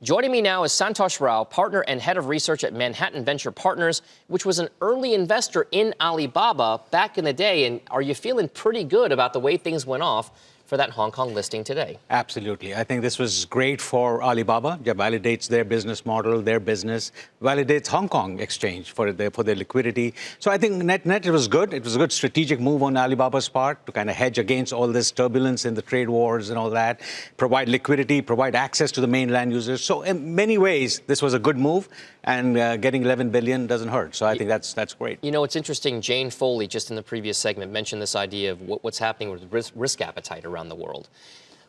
Joining me now is Santosh Rao, partner and head of research at Manhattan Venture Partners, which was an early investor in Alibaba back in the day. And are you feeling pretty good about the way things went off for that Hong Kong listing today? Absolutely. I think this was great for Alibaba. It validates their business model, their business, validates Hong Kong exchange for their liquidity. So I think net it was good. It was a good strategic move on Alibaba's part to kind of hedge against all this turbulence in the trade wars and all that, provide liquidity, provide access to the mainland users. So in many ways, this was a good move, and getting 11 billion doesn't hurt. So I think that's great. You know, it's interesting. Jane Foley, just in the previous segment, mentioned this idea of what's happening with risk appetite around the world.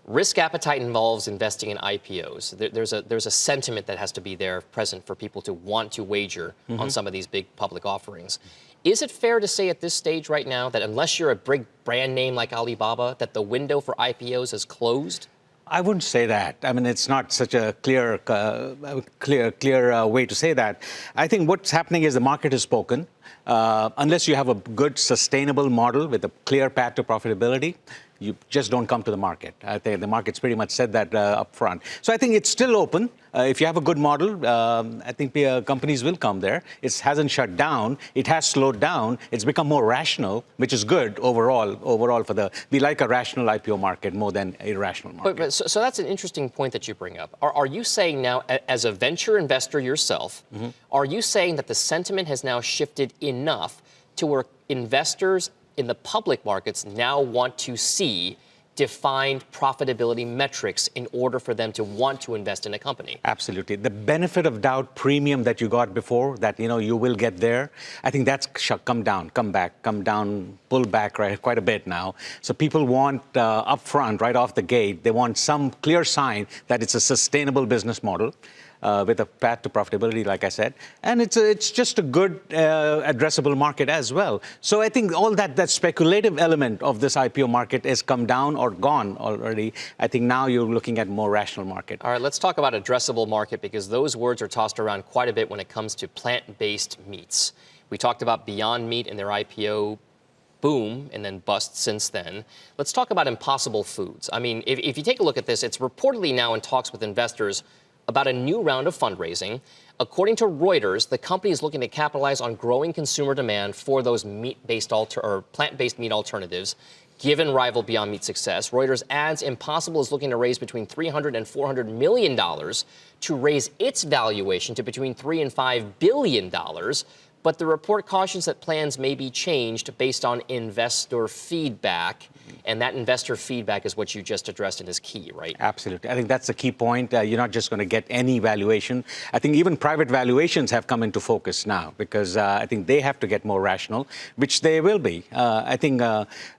Risk appetite involves investing in IPOs. There's a sentiment that has to be there present for people to want to wager on some of these big public offerings. Is it fair to say at this stage right now that unless you're a big brand name like Alibaba, that the window for IPOs is closed? I wouldn't say that. I mean, it's not such a clear way to say that. I think what's happening is the market has spoken. Unless you have a good, sustainable model with a clear path to profitability, you just don't come to the market. I think the market's pretty much said that up front. So I think it's still open. If you have a good model, I think companies will come there. It hasn't shut down. It has slowed down. It's become more rational, which is good overall we like a rational IPO market more than a irrational market. So that's an interesting point that you bring up. Are you saying now, as a venture investor yourself, are you saying that the sentiment has now shifted enough to where investors in the public markets now want to see defined profitability metrics in order for them to want to invest in a company? Absolutely. The benefit of doubt premium that you got before, that you will get there, I think that's come down, pull back quite a bit now. So people want up front, right off the gate, they want some clear sign that it's a sustainable business model. With a path to profitability, like I said. And it's just a good addressable market as well. So I think all that speculative element of this IPO market has come down or gone already. I think now you're looking at more rational market. All right, let's talk about addressable market, because those words are tossed around quite a bit when it comes to plant-based meats. We talked about Beyond Meat and their IPO boom and then bust since then. Let's talk about Impossible Foods. I mean, if you take a look at this, it's reportedly now in talks with investors about a new round of fundraising. According to Reuters, the company is looking to capitalize on growing consumer demand for those plant-based meat alternatives, given rival Beyond Meat's success. Reuters adds Impossible is looking to raise between $300 and $400 million to raise its valuation to between $3 and $5 billion. But the report cautions that plans may be changed based on investor feedback. And that investor feedback is what you just addressed and is key, right? Absolutely. I think that's the key point. You're not just going to get any valuation. I think even private valuations have come into focus now, because I think they have to get more rational, which they will be. I think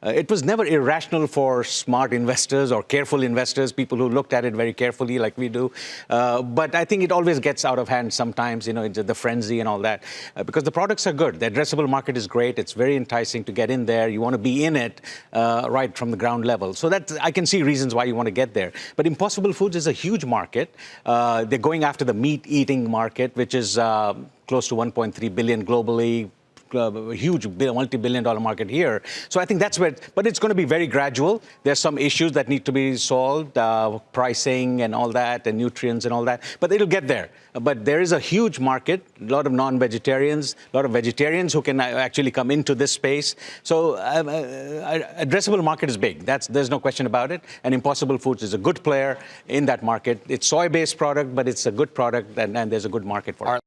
it was never irrational for smart investors or careful investors, people who looked at it very carefully like we do. But I think it always gets out of hand sometimes, the frenzy and all that, because the products are good. The addressable market is great. It's very enticing to get in there. You want to be in it right from the ground level. So that I can see reasons why you want to get there. But Impossible Foods is a huge market. They're going after the meat-eating market, which is close to 1.3 billion globally. A huge multi-billion-dollar market here. So I think that's where, but it's going to be very gradual. There's some issues that need to be solved, pricing and all that, and nutrients and all that, but it'll get there. But there is a huge market, a lot of non-vegetarians, a lot of vegetarians who can actually come into this space. So addressable market is big. There's no question about it. And Impossible Foods is a good player in that market. It's soy-based product, but it's a good product, and there's a good market for it.